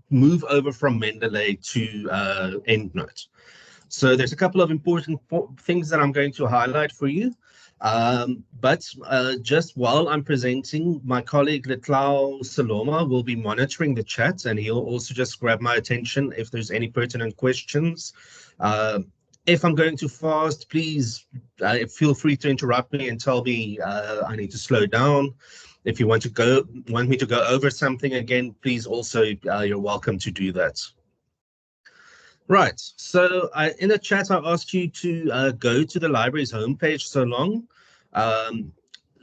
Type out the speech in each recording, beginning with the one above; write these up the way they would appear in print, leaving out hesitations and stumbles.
move over from Mendeley to EndNote. So there's a couple of important things that I'm going to highlight for you. But just while I'm presenting, my colleague Letlau Saloma will be monitoring the chat, and he'll also just grab my attention if there's any pertinent questions. If I'm going too fast, please feel free to interrupt me and tell me I need to slow down. If you want me to go over something again, please also you're welcome to do that. Right, so in the chat, I asked you to go to the library's homepage so long.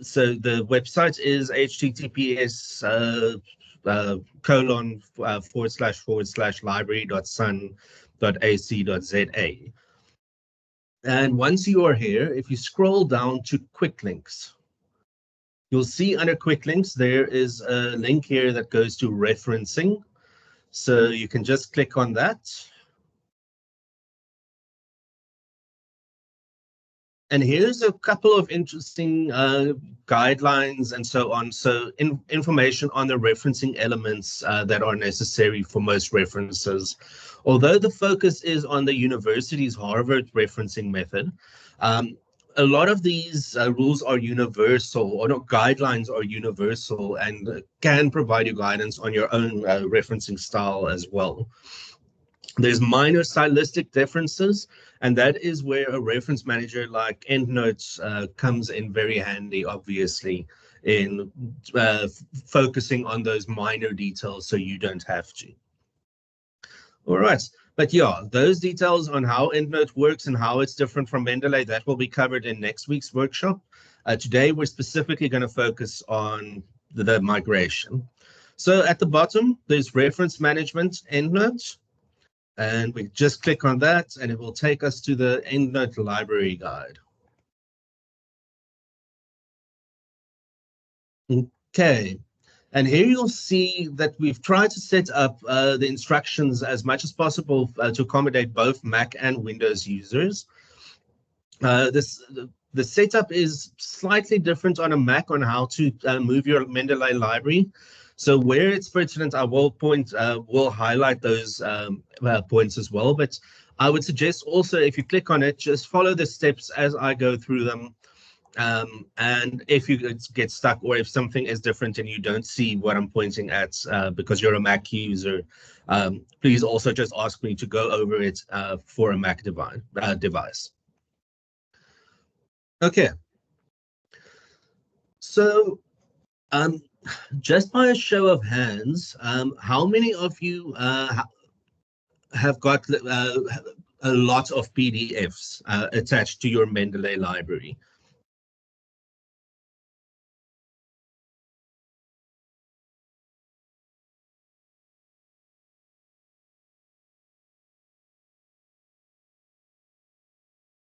So the website is https://library.sun.ac.za. And once you are here, if you scroll down to quick links, you'll see under quick links, there is a link here that goes to referencing. So you can just click on that. And here's a couple of interesting guidelines and so on. So information on the referencing elements that are necessary for most references. Although the focus is on the university's Harvard referencing method, a lot of these rules are universal, or not, guidelines are universal, and can provide you guidance on your own referencing style as well. There's minor stylistic differences, and that is where a reference manager like EndNote comes in very handy, obviously, in focusing on those minor details so you don't have to. All right, but yeah, those details on how EndNote works and how it's different from Mendeley, that will be covered in next week's workshop. Today, we're specifically going to focus on the migration. So at the bottom, there's reference management EndNote. And we just click on that, and it will take us to the EndNote library guide. Okay, and here you'll see that we've tried to set up the instructions as much as possible to accommodate both Mac and Windows users. The setup is slightly different on a Mac on how to move your Mendeley library. So where it's pertinent, I will highlight those points as well. But I would suggest also, if you click on it, just follow the steps as I go through them. And if you get stuck, or if something is different and you don't see what I'm pointing at because you're a Mac user, please also just ask me to go over it for a Mac device. Okay. So just by a show of hands, how many of you have got a lot of PDFs attached to your Mendeley library?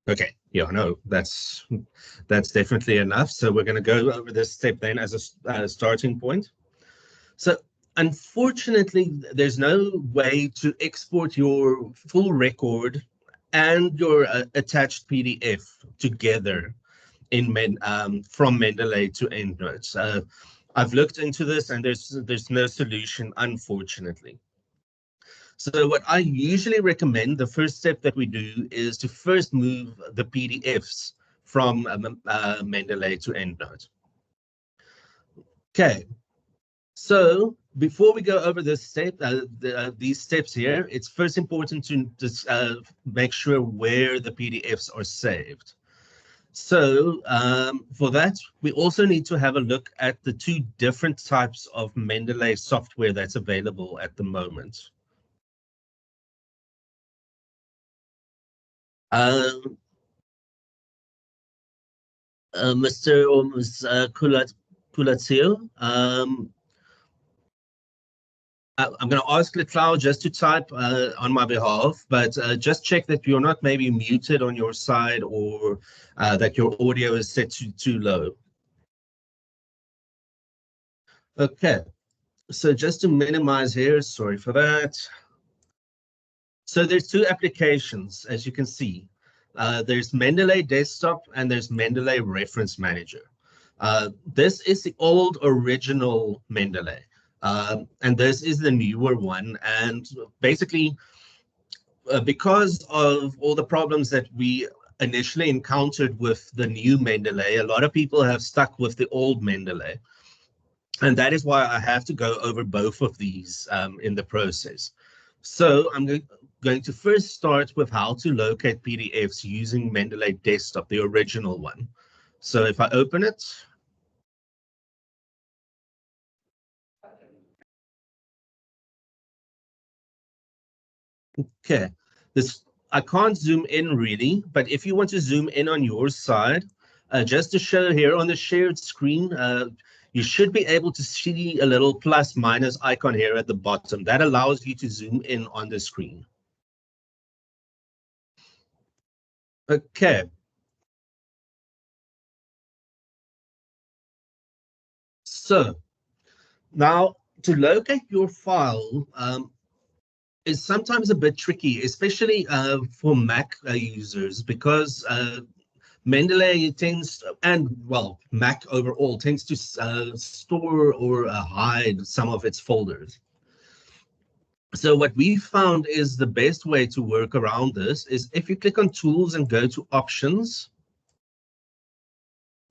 Okay, yeah, no, that's definitely enough. So we're going to go over this step then as a starting point. So unfortunately, there's no way to export your full record and your attached PDF together in from Mendeley to EndNote. I've looked into this, and there's no solution, unfortunately. So what I usually recommend, the first step that we do, is to first move the PDFs from Mendeley to EndNote. Okay, so before we go over this step, these steps here, it's first important to just make sure where the PDFs are saved. So for that, we also need to have a look at the two different types of Mendeley software that's available at the moment. Mr. or Ms. Kulatio, I'm going to ask Letlau just to type on my behalf, but just check that you're not maybe muted on your side, or that your audio is set to too low. Okay, so just to minimize here, sorry for that. So there's two applications, as you can see. There's Mendeley Desktop and there's Mendeley Reference Manager. This is the old original Mendeley. And this is the newer one. And basically, because of all the problems that we initially encountered with the new Mendeley, a lot of people have stuck with the old Mendeley. And that is why I have to go over both of these in the process. So I'm going to first start with how to locate PDFs using Mendeley Desktop, the original one. So if I open it, okay, this I can't zoom in really, but if you want to zoom in on your side, just to show here on the shared screen, you should be able to see a little plus minus icon here at the bottom. That allows you to zoom in on the screen. Okay. So now to locate your file is sometimes a bit tricky, especially for Mac users, because Mendeley tends, and well, Mac overall tends to store or hide some of its folders. So what we found is the best way to work around this is if you click on Tools and go to Options,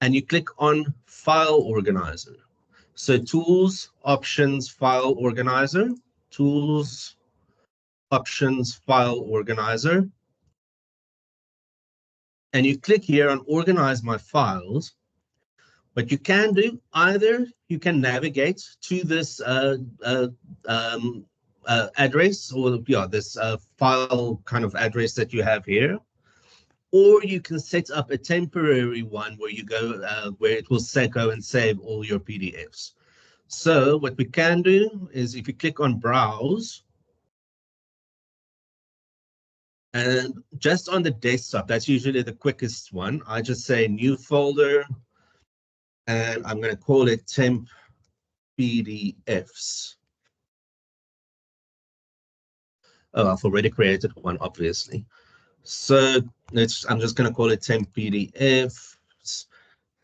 and you click on File Organizer. So Tools, Options, File Organizer, Tools, Options, File Organizer, and you click here on Organize My Files. What you can do, either you can navigate to this address, or yeah, this file kind of address that you have here, or you can set up a temporary one where you go where it will go and save all your PDFs. So what we can do is if you click on Browse, and just on the desktop, that's usually the quickest one. I just say New Folder, and I'm going to call it Temp PDFs. Oh, I've already created one, obviously. So I'm just going to call it Temp PDFs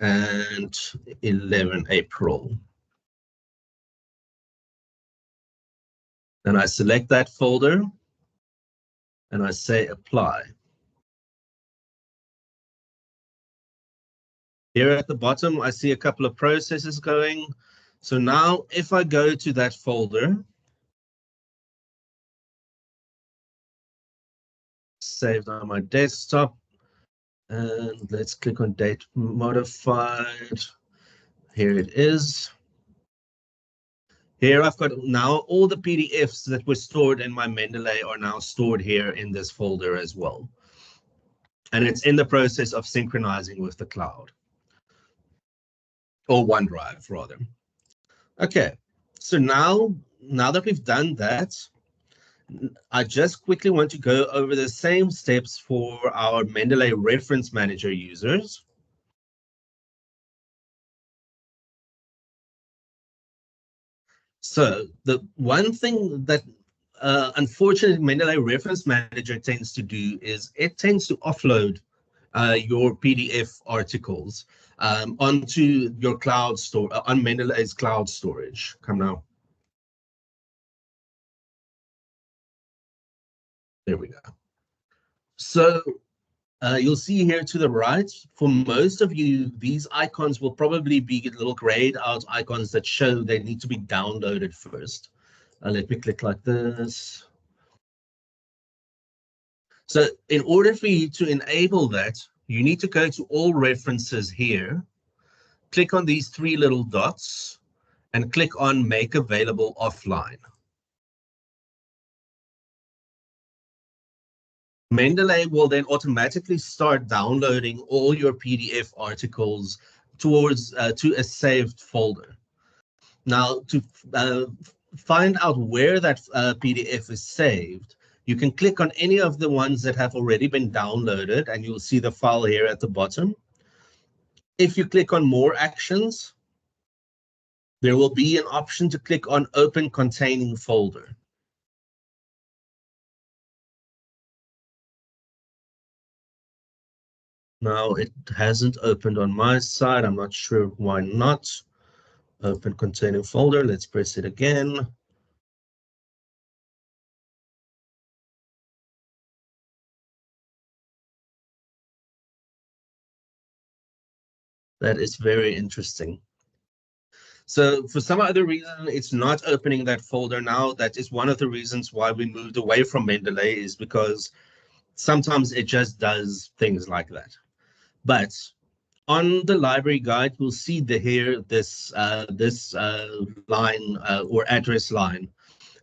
and 11 April. And I select that folder and I say Apply. Here at the bottom, I see a couple of processes going. So now if I go to that folder, saved on my desktop, and let's click on Date Modified. Here it is. Here I've got now all the PDFs that were stored in my Mendeley are now stored here in this folder as well. And it's in the process of synchronizing with the cloud. Or OneDrive, rather. Okay, so now that we've done that, I just quickly want to go over the same steps for our Mendeley Reference Manager users. So the one thing that unfortunately Mendeley Reference Manager tends to do is it tends to offload your PDF articles onto your cloud store, on Mendeley's cloud storage. Come now. There we go. So you'll see here to the right, for most of you, these icons will probably be little grayed out icons that show they need to be downloaded first. Let me click like this. So in order for you to enable that, you need to go to all references here, click on these three little dots, and click on Make Available Offline. Mendeley will then automatically start downloading all your PDF articles towards to a saved folder. Now, to find out where that PDF is saved, you can click on any of the ones that have already been downloaded, and you'll see the file here at the bottom. If you click on More Actions, there will be an option to click on Open Containing Folder. Now, it hasn't opened on my side. I'm not sure why not. Open containing folder. Let's press it again. That is very interesting. So for some other reason, it's not opening that folder now. That is one of the reasons why we moved away from Mendeley, is because sometimes it just does things like that. But on the library guide, we'll see here this line or address line.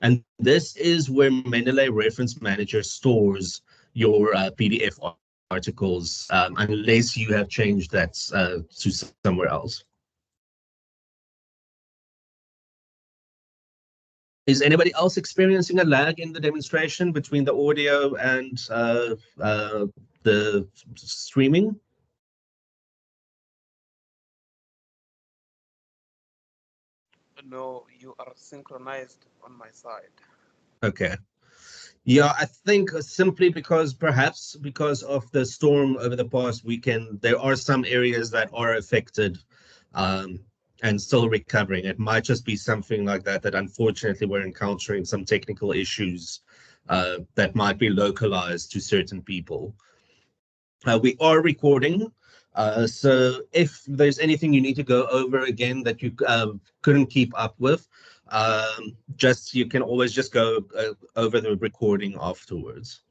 And this is where Mendeley Reference Manager stores your PDF articles, unless you have changed that to somewhere else. Is anybody else experiencing a lag in the demonstration between the audio and the streaming? No, you are synchronized on my side. Okay. Yeah, I think simply perhaps because of the storm over the past weekend, there are some areas that are affected um, and still recovering. It might just be something like that, that unfortunately we're encountering some technical issues that might be localized to certain people. We are recording, so if there's anything you need to go over again that you couldn't keep up with, just you can always just go over the recording afterwards.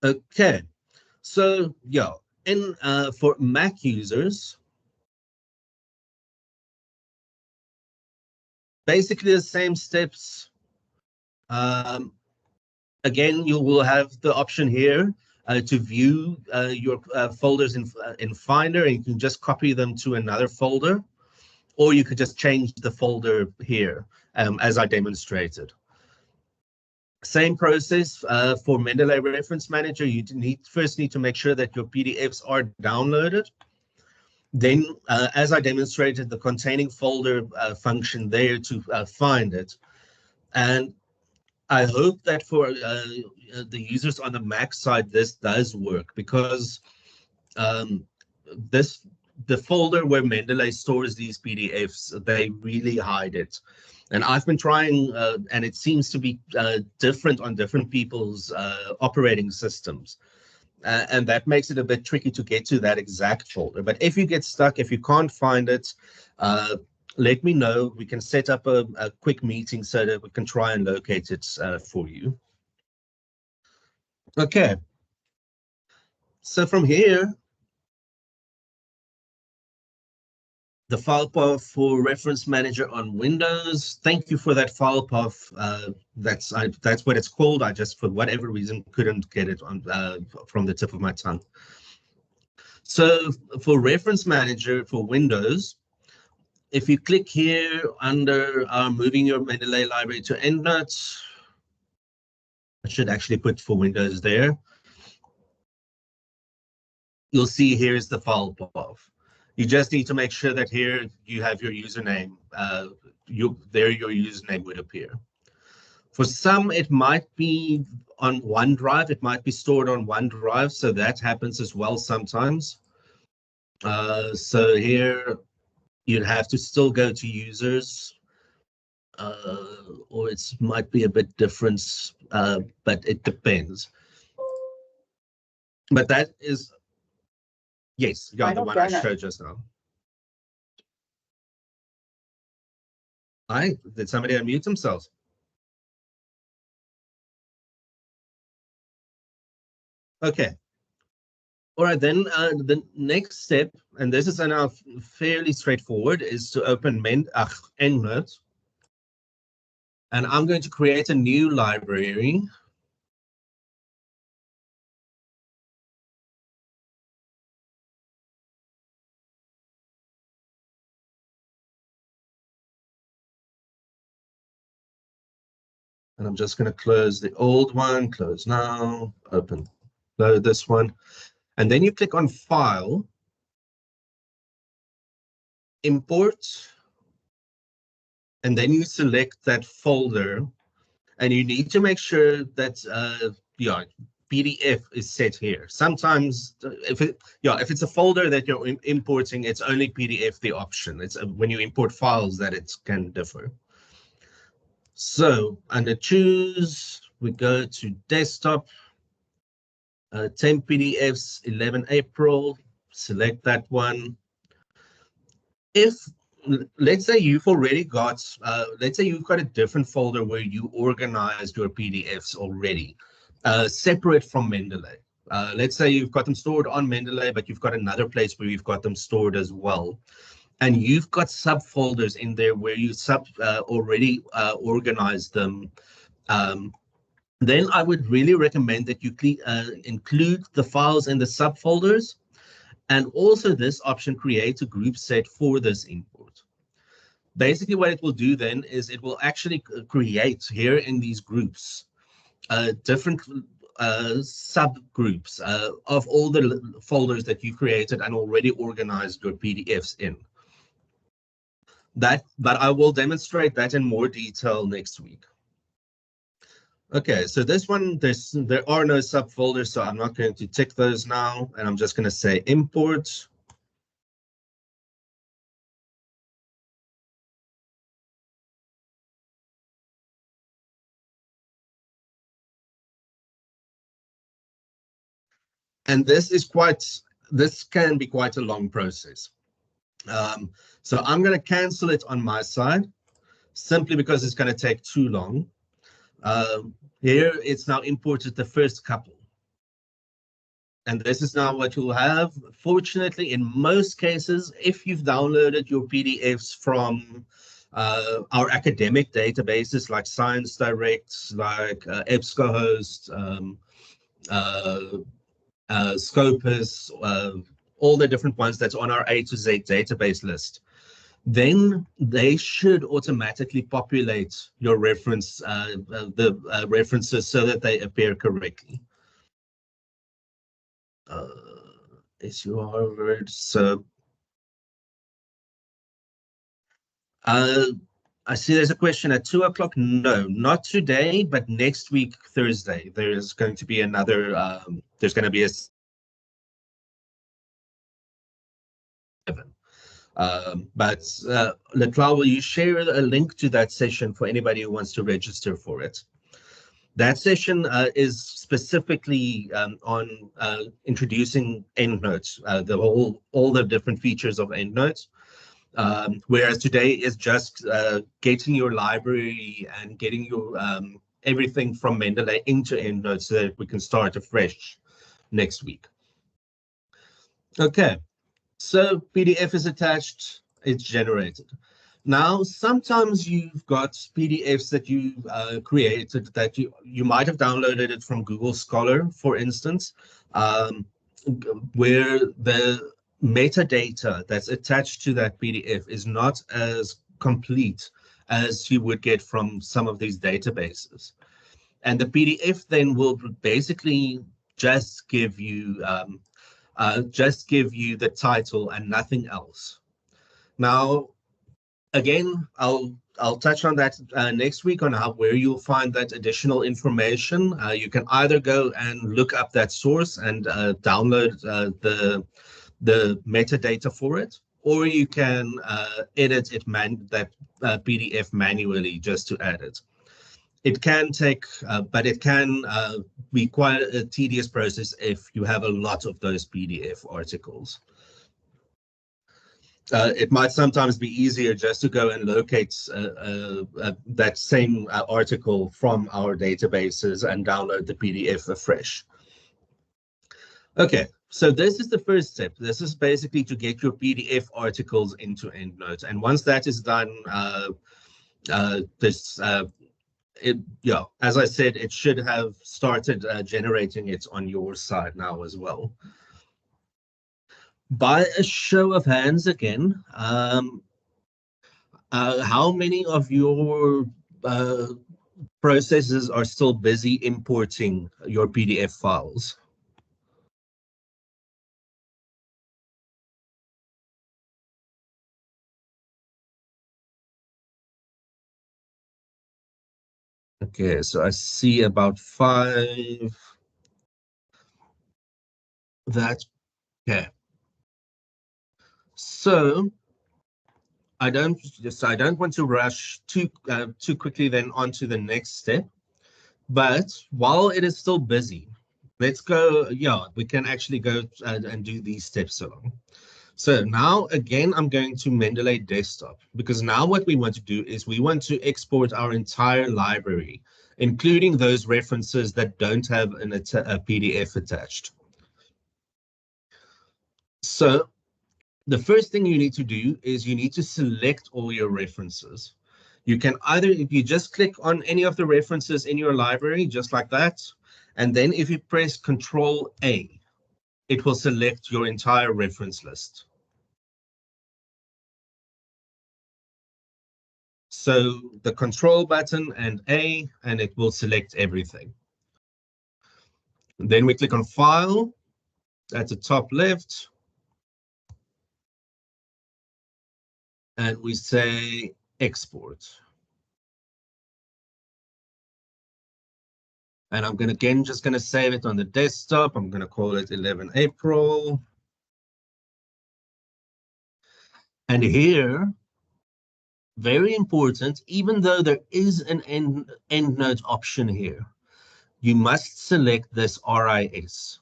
Okay, so yeah, in for Mac users, basically the same steps. Um, Again, you will have the option here to view your folders in Finder, and you can just copy them to another folder, or you could just change the folder here, as I demonstrated. Same process for Mendeley Reference Manager. You first need to make sure that your PDFs are downloaded. Then, as I demonstrated, the containing folder function there to find it. And I hope that for the users on the Mac side, this does work, because um, the folder where Mendeley stores these PDFs, they really hide it. And I've been trying, and it seems to be different on different people's operating systems. And that makes it a bit tricky to get to that exact folder. But if you get stuck, if you can't find it, let me know. We can set up a quick meeting so that we can try and locate it for you. Okay. So from here, the file path for Reference Manager on Windows. Thank you for that file path. That's what it's called. I just, for whatever reason, couldn't get it on from the tip of my tongue. So for Reference Manager for Windows, if you click here under moving your Mendeley library to EndNote, I should actually put for Windows there. You'll see here's the file path. You just need to make sure that here you have your username. There your username would appear. For some, it might be on OneDrive. It might be stored on OneDrive, so that happens as well sometimes. So here you'd have to still go to users, or it might be a bit different, but it depends. But that is, yes, yeah, the one I showed just now. Did somebody unmute themselves? Okay. All right, then the next step, and this is now fairly straightforward, is to open EndNote. And I'm going to create a new library. And I'm just going to close the old one, close now, open, load this one. And then you click on File, Import, and then you select that folder. And you need to make sure that, yeah, PDF is set here. Sometimes if it's a folder that you're importing, it's only PDF the option. It's when you import files that it can differ. So under choose, we go to desktop, 10 PDFs, 11 April, select that one. If let's say you've already got, let's say you've got a different folder where you organized your PDFs already, separate from Mendeley. Let's say you've got them stored on Mendeley, but you've got another place where you've got them stored as well. And you've got subfolders in there where you already organized them. Then I would really recommend that you include the files in the subfolders. And also this option creates a group set for this import. Basically what it will do then is it will actually create here in these groups different subgroups of all the folders that you created and already organized your PDFs in. But I will demonstrate that in more detail next week. Okay, so this one, there are no subfolders, so I'm not going to tick those now, and I'm just going to say import. And this can be quite a long process. So I'm going to cancel it on my side, simply because it's going to take too long. Here, it's now imported the first couple. And this is now what you'll have. Fortunately, in most cases, if you've downloaded your PDFs from our academic databases like Science Direct, like EBSCOhost, Scopus, all the different ones that's on our A to Z database list, then they should automatically populate your reference, references so that they appear correctly. SUR word. So I see there's a question at 2 o'clock. No, not today, but next week, Thursday, there's going to be another, there's going to be a 7. But Leclerc, will you share a link to that session for anybody who wants to register for it? That session is specifically on introducing EndNote, all the different features of EndNote. Whereas today is just getting your library and getting your everything from Mendeley into EndNote so that we can start afresh next week. Okay, so PDF is attached, it's generated. Now, sometimes you've got PDFs that you created that you might have downloaded it from Google Scholar, for instance, where the metadata that's attached to that PDF is not as complete as you would get from some of these databases. And the PDF then will basically just give you the title and nothing else. Now, again, I'll touch on that next week on where you'll find that additional information. You can either go and look up that source and download the metadata for it, or you can edit it that PDF manually just to add it. It can take, but it can be quite a tedious process if you have a lot of those PDF articles. It might sometimes be easier just to go and locate that same article from our databases and download the PDF afresh. Okay, so this is the first step. This is basically to get your PDF articles into EndNote. And once that is done, as I said, it should have started generating it on your side now as well. By a show of hands again, how many of your processes are still busy importing your PDF files? Okay, so I see about 5. That's okay. So I don't want to rush too quickly then onto the next step. But while it is still busy, let's go. Yeah, we can actually go and do these steps along. So now again, I'm going to Mendeley desktop because now what we want to do is we want to export our entire library, including those references that don't have a PDF attached. So the first thing you need to do is you need to select all your references. You can either, if you just click on any of the references in your library, just like that, and then if you press Control A, it will select your entire reference list. So the Control button and A, and it will select everything. And then we click on File at the top left, and we say Export. And I'm going to, just going to save it on the desktop. I'm going to call it 11 April. And here, very important, even though there is an EndNote option here, you must select this RIS.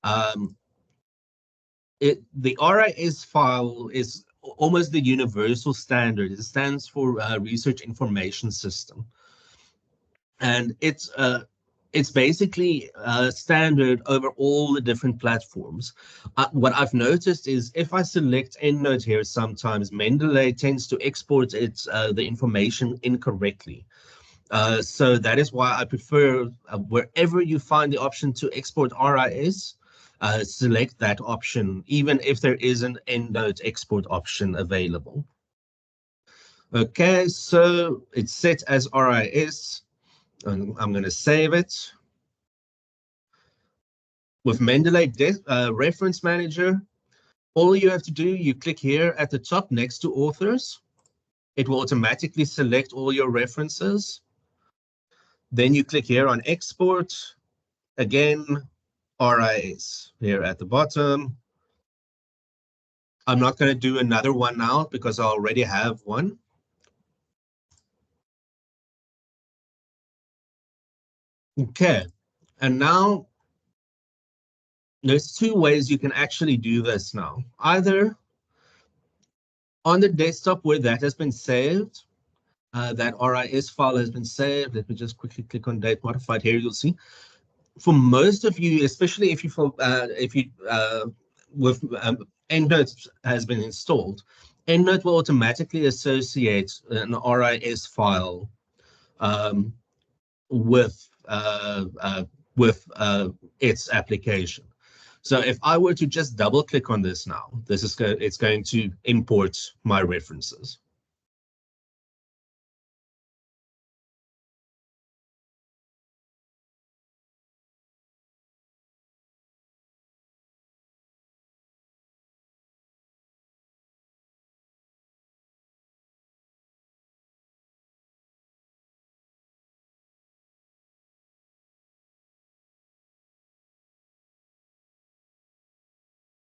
The RIS file is almost the universal standard. It stands for Research Information System. And it's basically standard over all the different platforms. What I've noticed is if I select EndNote here, sometimes Mendeley tends to export the information incorrectly. So that is why I prefer wherever you find the option to export RIS, select that option, even if there is an EndNote export option available. Okay, so it's set as RIS. And I'm going to save it. With Mendeley Reference Manager, all you have to do, you click here at the top next to authors. It will automatically select all your references. Then you click here on export. Again, RIS here at the bottom. I'm not going to do another one now because I already have one. Okay, and now there's two ways you can actually do this now. Either on the desktop where that has been saved, that RIS file has been saved. Let me just quickly click on date modified here. You'll see. For most of you, especially if you with EndNote has been installed, EndNote will automatically associate an RIS file with its application. So if I were to just double click on this now, it's going to import my references.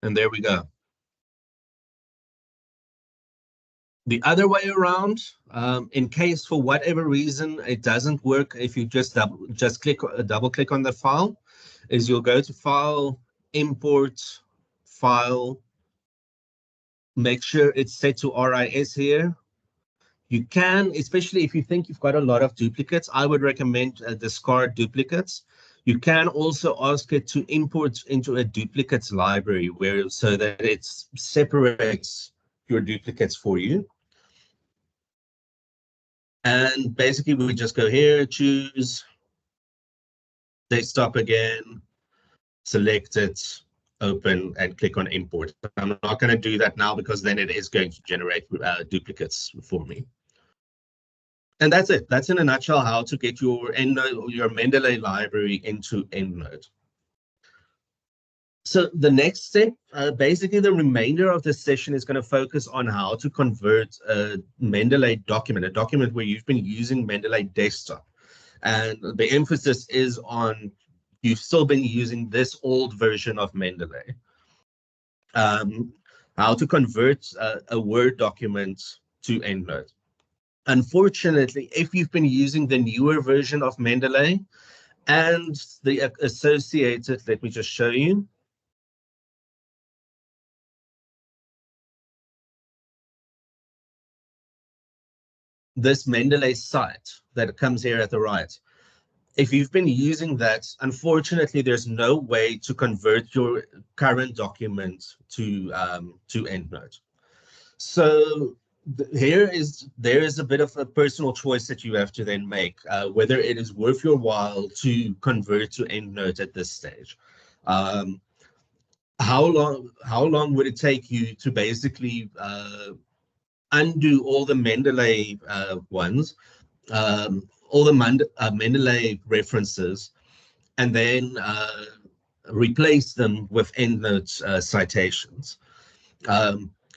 And there we go. The other way around, in case for whatever reason it doesn't work, if you just double click on the file, is you'll go to File, Import, File, make sure it's set to RIS here. You can, especially if you think you've got a lot of duplicates, I would recommend discard duplicates. You can also ask it to import into a duplicates library so that it separates your duplicates for you. And basically we just go here, choose desktop again, select it, open, and click on import. I'm not going to do that now because then it is going to generate duplicates for me. And that's it. That's in a nutshell how to get your EndNote or your Mendeley library into EndNote. So the next step, basically the remainder of this session is going to focus on how to convert a Mendeley document, a document where you've been using Mendeley desktop. And the emphasis is on you've still been using this old version of Mendeley. How to convert a Word document to EndNote. Unfortunately, if you've been using the newer version of Mendeley and the associated, let me just show you. This Mendeley site that comes here at the right. If you've been using that, unfortunately, there's no way to convert your current document to EndNote. So there is a bit of a personal choice that you have to then make, whether it is worth your while to convert to EndNote at this stage. How long would it take you to basically undo all the Mendeley ones, all the Mendeley references, and then replace them with EndNote citations?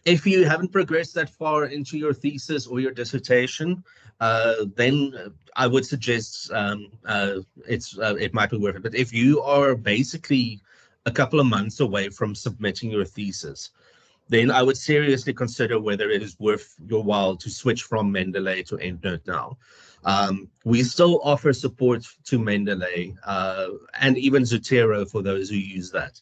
If you haven't progressed that far into your thesis or your dissertation, then I would suggest it might be worth it. But if you are basically a couple of months away from submitting your thesis, then I would seriously consider whether it is worth your while to switch from Mendeley to EndNote now. We still offer support to Mendeley and even Zotero for those who use that.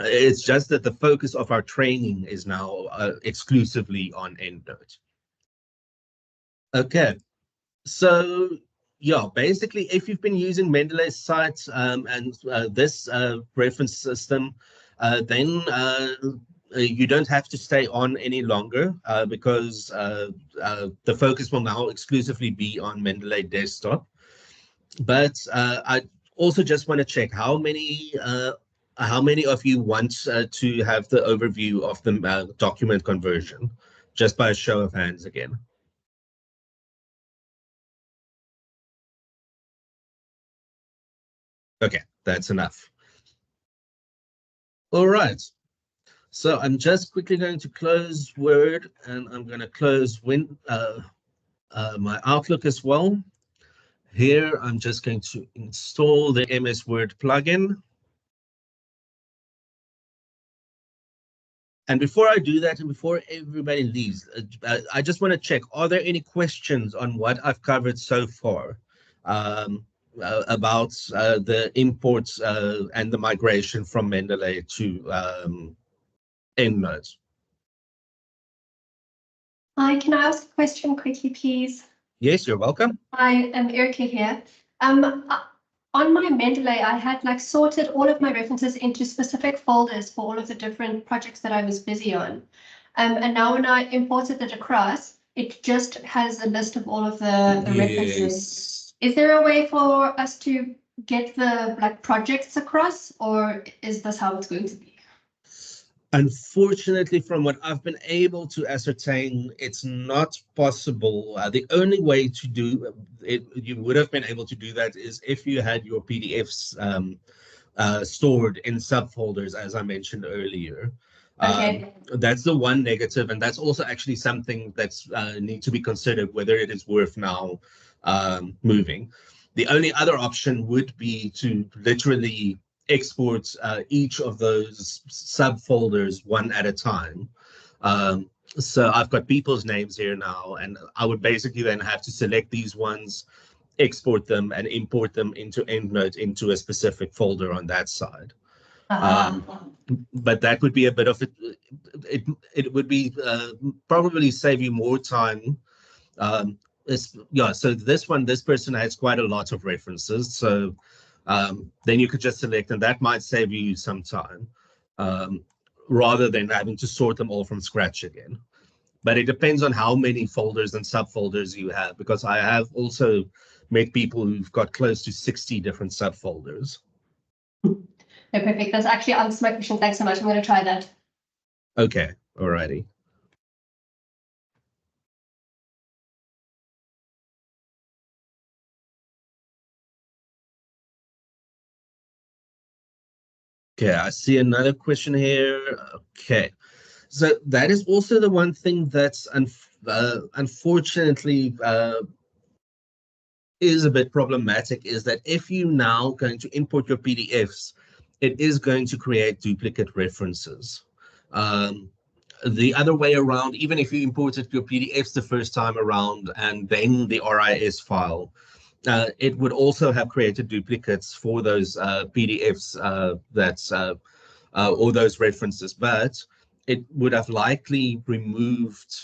It's just that the focus of our training is now exclusively on EndNote. Okay, so yeah, basically, if you've been using Mendeley's site and this reference system, then you don't have to stay on any longer because the focus will now exclusively be on Mendeley desktop. But I also just want to check how many of you want to have the overview of the document conversion, just by a show of hands again. Okay, that's enough. All right. So I'm just quickly going to close Word, and I'm going to close my Outlook as well. Here, I'm just going to install the MS Word plugin. And before I do that, and before everybody leaves, I just want to check, are there any questions on what I've covered so far about the imports and the migration from Mendeley to EndNote? Hi, can I ask a question quickly, please? Yes, you're welcome. Hi, I'm Erica here. On my Mendeley, I had sorted all of my references into specific folders for all of the different projects that I was busy on. And now when I imported it across, it just has a list of all of the references. Is there a way for us to get the projects across, or is this how it's going to be? Unfortunately, from what I've been able to ascertain, it's not possible. The only way to do it, you would have been able to do that, is if you had your PDFs stored in subfolders, as I mentioned earlier. Okay. That's the one negative, and that's also actually something that's need to be considered, whether it is worth now moving. The only other option would be to literally export each of those subfolders one at a time. So I've got people's names here now, and I would basically then have to select these ones, export them, and import them into EndNote into a specific folder on that side. But that would be a bit of it would be probably save you more time. So this person has quite a lot of references, so then you could just select, and that might save you some time rather than having to sort them all from scratch again. But it depends on how many folders and subfolders you have, because I have also met people who've got close to 60 different subfolders. No, perfect. That's actually answered my question. Thanks so much. I'm going to try that. Okay, alrighty. Okay, I see another question here. Okay, so that is also the one thing that's unfortunately is a bit problematic is that if you now going to import your PDFs, it is going to create duplicate references. The other way around, even if you imported your PDFs the first time around and then the RIS file, it would also have created duplicates for those PDFs or those references, but it would have likely removed,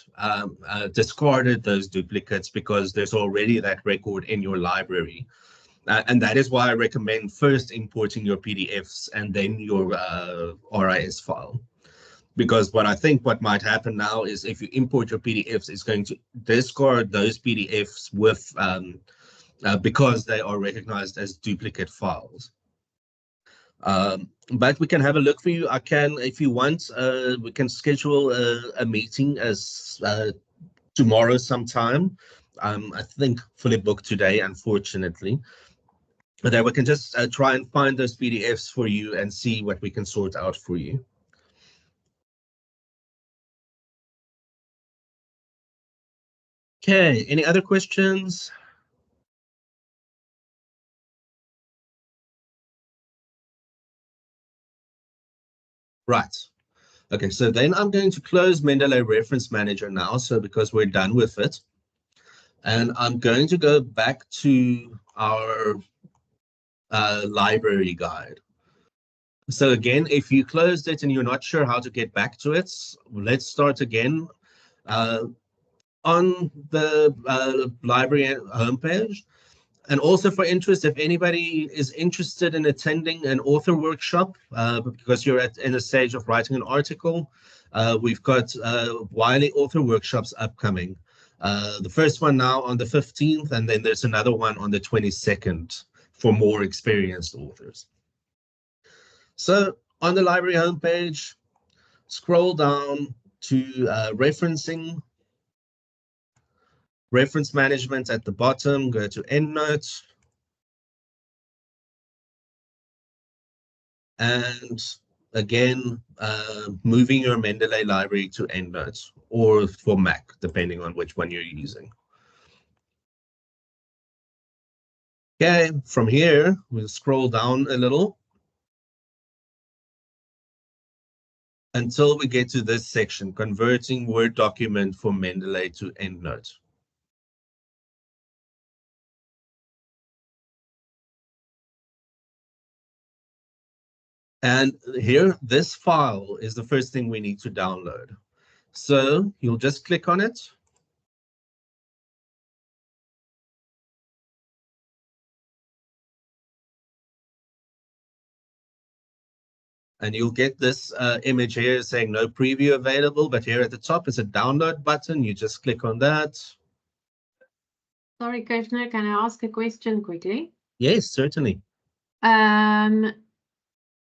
discarded those duplicates because there's already that record in your library. And that is why I recommend first importing your PDFs and then your RIS file. Because what might happen now is if you import your PDFs, it's going to discard those PDFs with because they are recognized as duplicate files. But we can have a look for you. I can, if you want, we can schedule a meeting as tomorrow sometime. I think fully booked today, unfortunately. But then we can just try and find those PDFs for you and see what we can sort out for you. Okay, any other questions? Right. Okay, so then I'm going to close Mendeley Reference Manager now, so because we're done with it. And I'm going to go back to our library guide. So again, if you closed it and you're not sure how to get back to it, let's start again. On the library homepage. And also for interest, if anybody is interested in attending an author workshop, because you're in a stage of writing an article, we've got Wiley author workshops upcoming. The first one now on the 15th, and then there's another one on the 22nd for more experienced authors. So on the library homepage, scroll down to referencing, reference management at the bottom, go to EndNote. And again, moving your Mendeley library to EndNote or for Mac, depending on which one you're using. Okay, from here, we'll scroll down a little until we get to this section, converting Word document from Mendeley to EndNote. And here, this file is the first thing we need to download. So you'll just click on it. And you'll get this image here saying no preview available, but here at the top is a download button. You just click on that. Sorry, Krishna, can I ask a question quickly? Yes, certainly.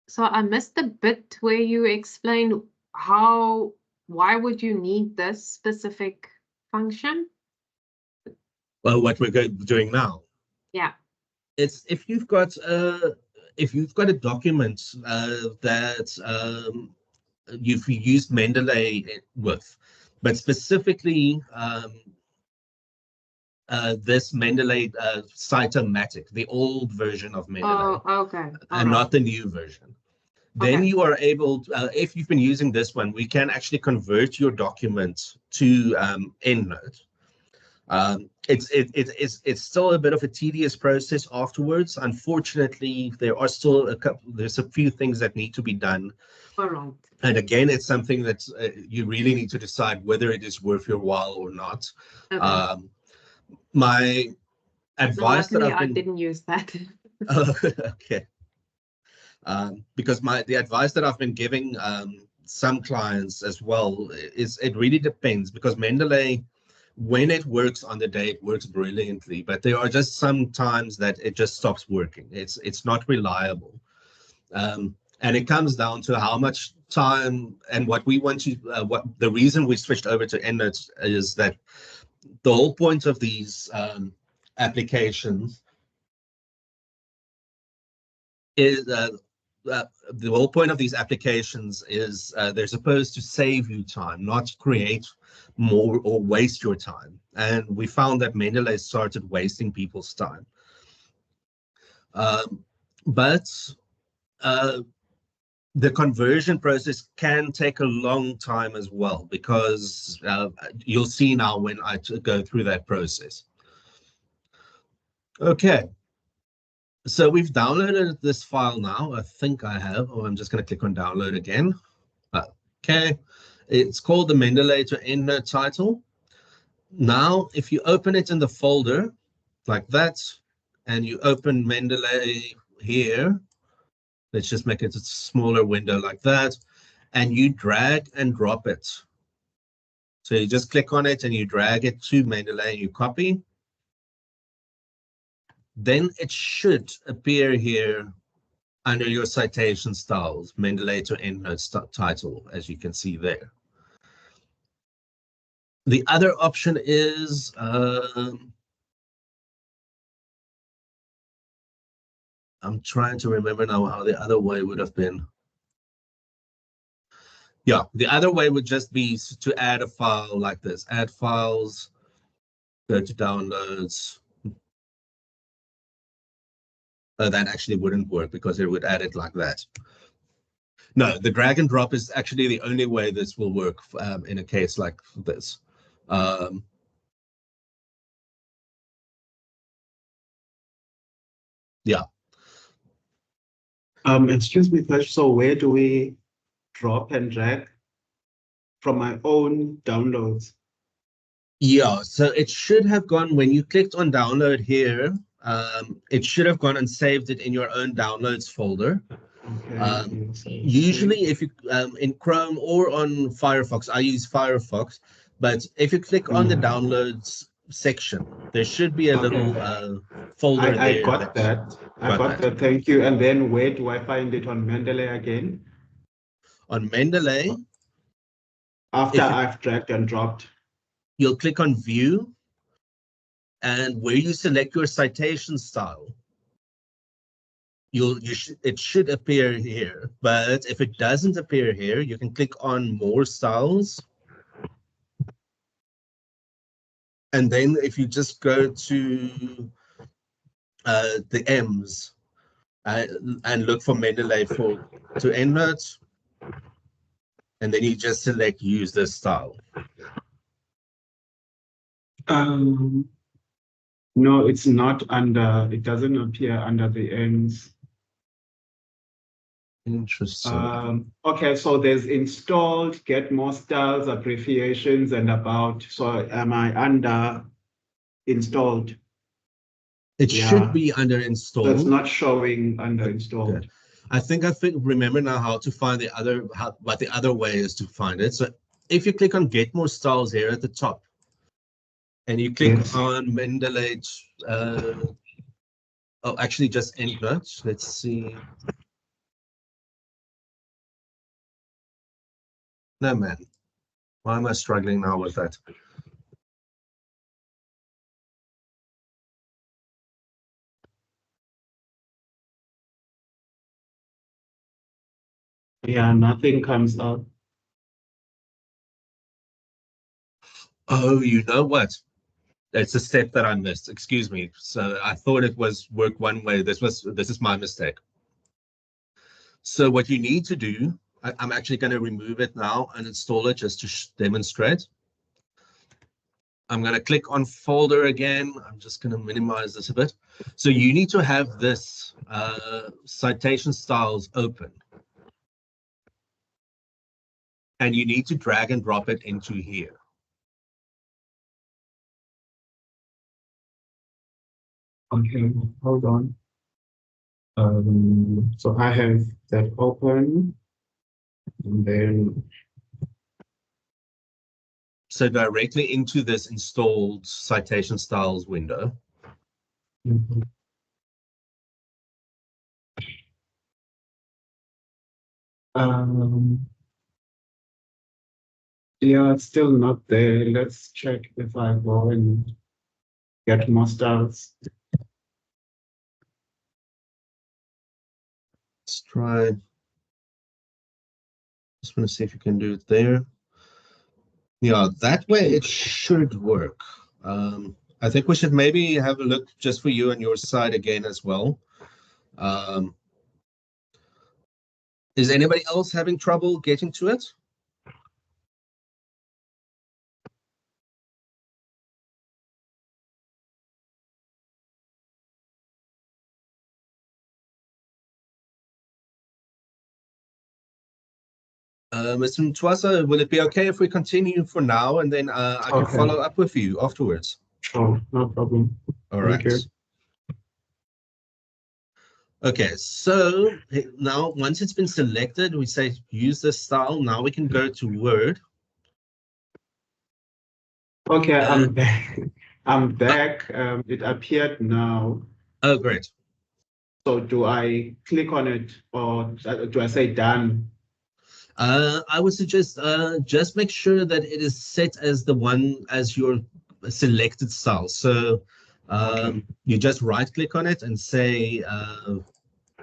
So I missed the bit where you explained why would you need this specific function? Well, what we're doing now. Yeah. It's if you've got a document that you've used Mendeley with, but specifically this Mendeley Citations, the old version of Mendeley. Oh, okay. And not the new version. Then Okay. you are able to, if you've been using this one, we can actually convert your document to EndNote. It's still a bit of a tedious process afterwards. Unfortunately, there's a few things that need to be done. All right. And again, it's something that you really need to decide whether it is worth your while or not. Okay. My advice that I didn't use that. Okay. Because the advice that I've been giving some clients as well is it really depends, because Mendeley, when it works on the day, it works brilliantly, but there are just some times that it just stops working. It's not reliable. And it comes down to how much time and what we want to, the reason we switched over to EndNote is that the whole point of these applications is the whole point of these applications is they're supposed to save you time, not create more or waste your time. And we found that Mendeley started wasting people's time. But the conversion process can take a long time as well, because you'll see now when I go through that process. Okay, so we've downloaded this file now. I think I have, or I'm just going to click on download again. Okay, it's called the Mendeley to EndNote title. Now, if you open it in the folder like that, and you open Mendeley here, let's just make it a smaller window like that, and you drag and drop it. So you just click on it and you drag it to Mendeley and you copy. Then it should appear here under your citation styles, Mendeley to EndNote title, as you can see there. The other option is I'm trying to remember now how the other way would have been. Yeah, the other way would just be to add a file like this. Add files, go to downloads. That actually wouldn't work because it would add it like that. No, the drag and drop is actually the only way this will work in a case like this. Yeah. Excuse me, Flash. So where do we drop and drag from my own downloads? Yeah, so it should have gone when you clicked on download here. It should have gone and saved it in your own downloads folder. Okay. Usually, if you in Chrome or on Firefox, I use Firefox, but if you click on the downloads section, there should be a little folder there. I got that. I got that. Thank you. And then where do I find it on Mendeley again? On Mendeley, after I've dragged and dropped, you'll click on View, and where you select your citation style, it should appear here. But if it doesn't appear here, you can click on More Styles. And then if you just go to the M's and look for Mendeley to EndNote, and then you just select Use this style. No, it's not under, it doesn't appear under the ends. Interesting. Okay, so there's installed, get more styles, abbreviations, and about. So am I under installed? It should be under installed. So it's not showing under installed. Okay. I think remember now how to find what the other way is to find it. So if you click on Get More Styles here at the top, and you click on Mendeley, oh, actually just EndNote. Let's see. No, man. Why am I struggling now with that? Yeah, nothing comes up. Oh, you know what? It's a step that I missed. Excuse me. So I thought it was work one way. This is my mistake. So what you need to do, I'm actually going to remove it now and install it just to demonstrate. I'm going to click on folder again. I'm just going to minimize this a bit. So you need to have this citation styles open. And you need to drag and drop it into here. Okay, hold on. So I have that open, and then. So directly into this installed citation styles window. Mm-hmm. Yeah, it's still not there. Let's check if I go and get more styles. Let's try. Just want to see if you can do it there. Yeah, that way it should work. I think we should maybe have a look just for you on your side again as well. Is anybody else having trouble getting to it? Mr. Mtwasa, will it be okay if we continue for now and then I can Okay. follow up with you afterwards? Sure, no problem. All Thank right. you. Okay, so now once it's been selected, we say use this style. Now we can go to Word. Okay, I'm back. I'm back. It appeared now. Oh, great. So do I click on it or do I say done? I would suggest just make sure that it is set as the one as your selected style. So you just right click on it and say,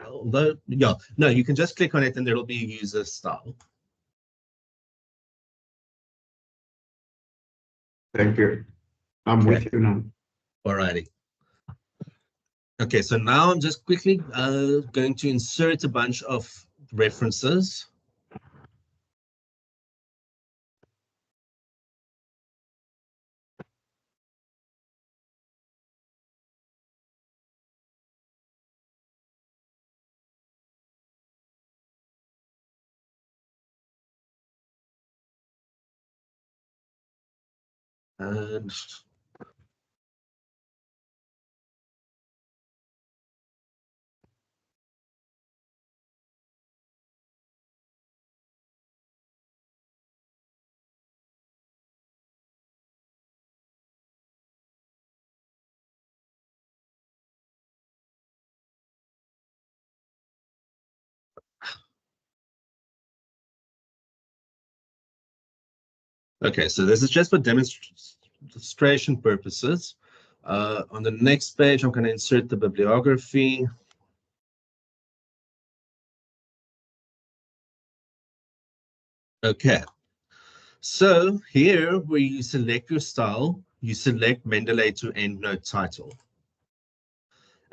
although, yeah, no, you can just click on it and there'll be a user style. Thank you. I'm Okay. with you now. Alrighty. Okay, so now I'm just quickly going to insert a bunch of references. And okay, so this is just for demonstration purposes. On the next page, I'm going to insert the bibliography. Okay, so here where you select your style, you select Mendeley to EndNote title.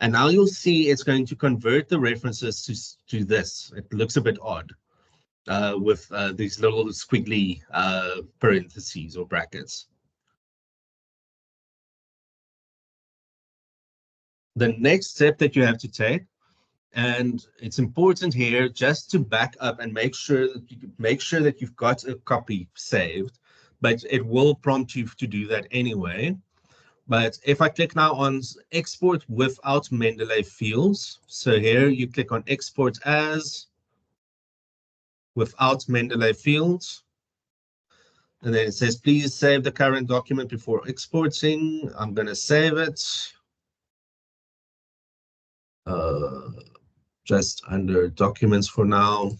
And now you'll see it's going to convert the references to this. It looks a bit odd with these little squiggly parentheses or brackets. The next step that you have to take, and it's important here just to back up and make sure that you've got a copy saved, but it will prompt you to do that anyway. But if I click now on export without Mendeley fields, so here you click on export as without Mendeley fields, and then it says please save the current document before exporting. I'm going to save it. Just under documents for now.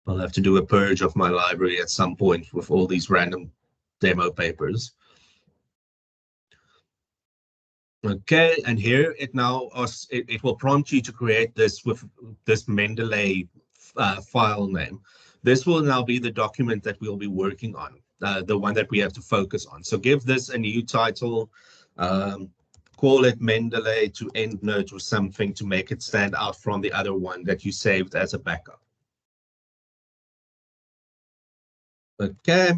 I'll have to do a purge of my library at some point with all these random demo papers. Okay, and here it now it will prompt you to create this with this Mendeley file name. This will now be the document that we'll be working on, the one that we have to focus on. So give this a new title, call it Mendeley to EndNote or something to make it stand out from the other one that you saved as a backup. Okay.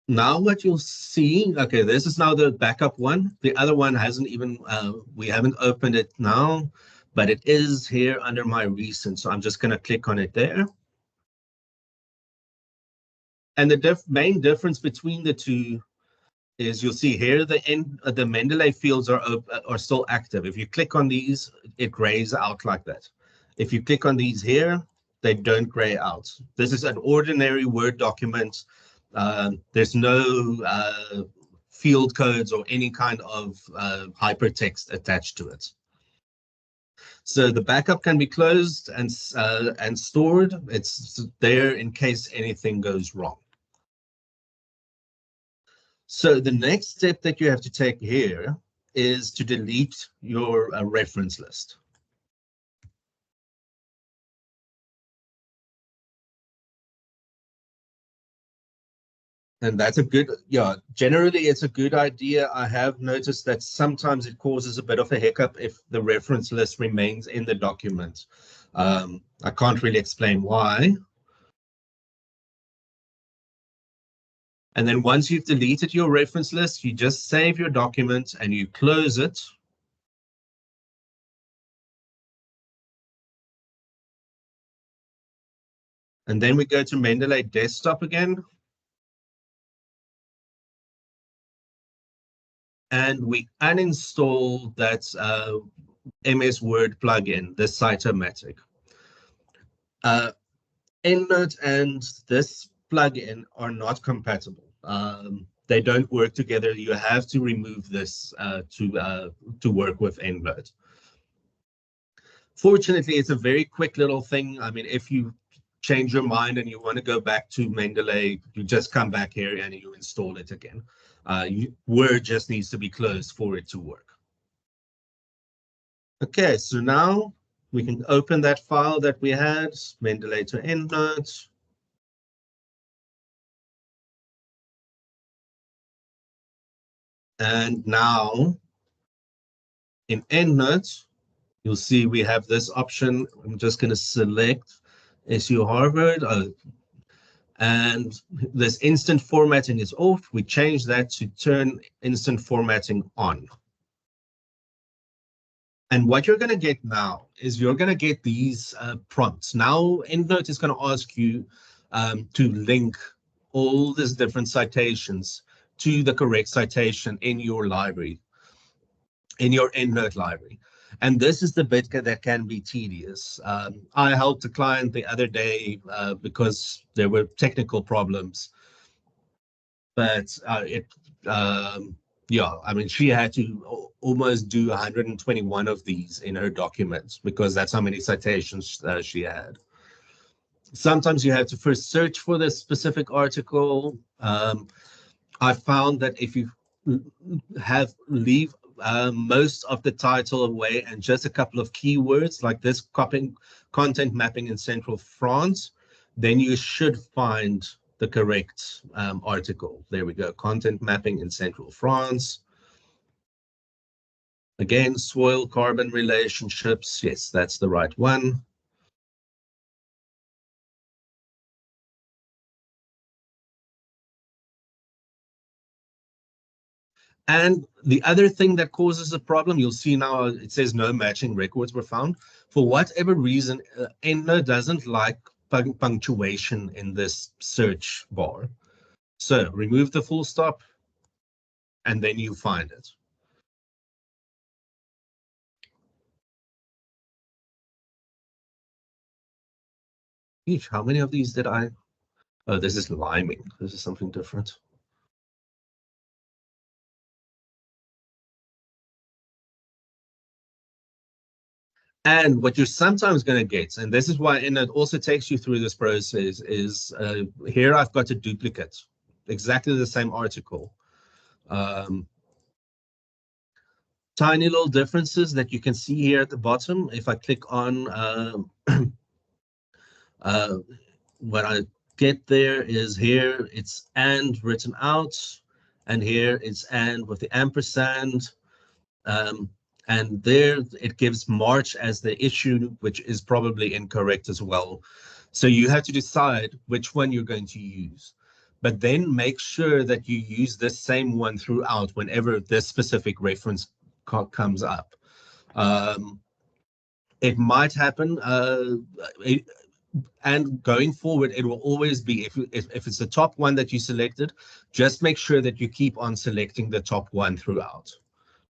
Now what you'll see, okay, this is now the backup one. The other one hasn't even, we haven't opened it now, but it is here under my recent. So I'm just going to click on it there. And the main difference between the two is you'll see here the Mendeley fields are still active. If you click on these, it grays out like that. If you click on these here, they don't gray out. This is an ordinary Word document. There's no field codes or any kind of hypertext attached to it. So the backup can be closed and stored. It's there in case anything goes wrong. So the next step that you have to take here is to delete your reference list. And that's a good, yeah, generally it's a good idea. I have noticed that sometimes it causes a bit of a hiccup if the reference list remains in the document. I can't really explain why. And then once you've deleted your reference list, you just save your document and you close it. And then we go to Mendeley Desktop again. And we uninstall that MS Word plugin, the Citomatic. EndNote and this plugin are not compatible. They don't work together. You have to remove this to work with EndNote. Fortunately, it's a very quick little thing. I mean, if you change your mind and you want to go back to Mendeley, you just come back here and you install it again. Word just needs to be closed for it to work. Okay, so now we can open that file that we had, Mendeley to EndNote. And now in EndNote, you'll see we have this option. I'm just going to select SU Harvard. And this instant formatting is off. We change that to turn instant formatting on. And what you're going to get now is you're going to get these prompts. Now, EndNote is going to ask you to link all these different citations to the correct citation in your library, in your EndNote library. And this is the bit that can be tedious. I helped a client the other day because there were technical problems. But yeah, I mean, she had to almost do 121 of these in her documents because that's how many citations she had. Sometimes you have to first search for this specific article. I found that if you leave most of the title away and just a couple of keywords like this content mapping in Central France, then you should find the correct article. There we go, content mapping in Central France. Again, soil carbon relationships. Yes, that's the right one. And the other thing that causes a problem, you'll see now it says no matching records were found. For whatever reason, EndNote doesn't like punctuation in this search bar. So remove the full stop, and then you find it. Eesh, how many of these did I? Oh, this is liming. This is something different. And what you're sometimes going to get, and this is why EndNote also takes you through this process, is here I've got a duplicate, exactly the same article. Tiny little differences that you can see here at the bottom. If I click on what I get there is here, it's and written out, and here it's and with the ampersand. And there it gives March as the issue, which is probably incorrect as well. So you have to decide which one you're going to use. But then make sure that you use this same one throughout whenever this specific reference comes up. It might happen, and going forward, it will always be, if it's the top one that you selected, just make sure that you keep on selecting the top one throughout.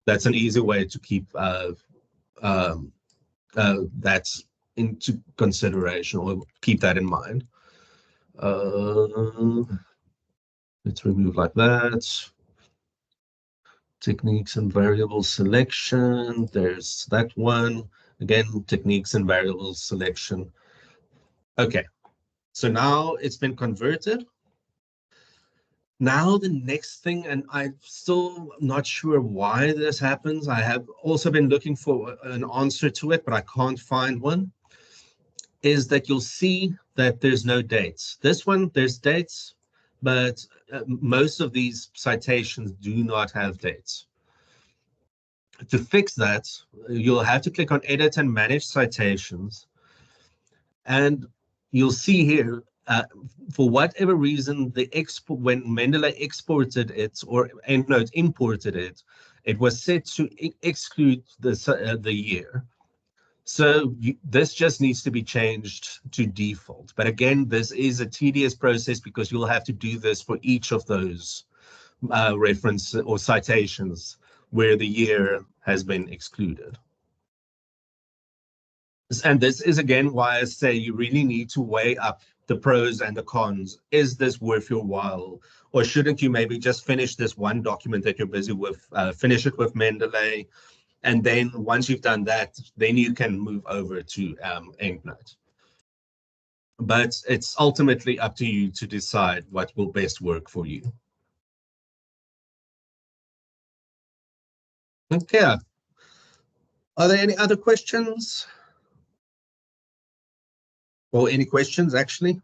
That's an easy way to keep that into consideration, or keep that in mind. Let's remove like that. Techniques and variable selection. There's that one. Again, techniques and variable selection. Okay, so now it's been converted. Now the next thing, and I'm still not sure why this happens. I have also been looking for an answer to it, but I can't find one, is that you'll see that there's no dates. This one, there's dates, but most of these citations do not have dates. To fix that, you'll have to click on Edit and Manage Citations, and you'll see here, for whatever reason, when Mendeley exported it or EndNote imported it, it was set to exclude the year. So this just needs to be changed to default. But again, this is a tedious process because you'll have to do this for each of those reference or citations where the year has been excluded. And this is, again, why I say you really need to weigh up the pros and the cons. Is this worth your while? Or shouldn't you maybe just finish this one document that you're busy with, finish it with Mendeley, and then once you've done that, then you can move over to EndNote. But it's ultimately up to you to decide what will best work for you. Okay. Are there any other questions? Or any questions, actually?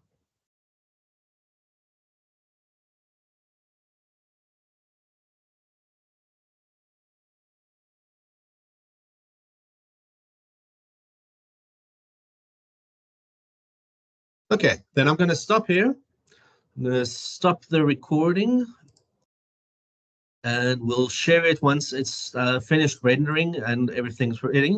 Okay, then I'm going to stop here. I'm going to stop the recording, and we'll share it once it's finished rendering and everything's ready.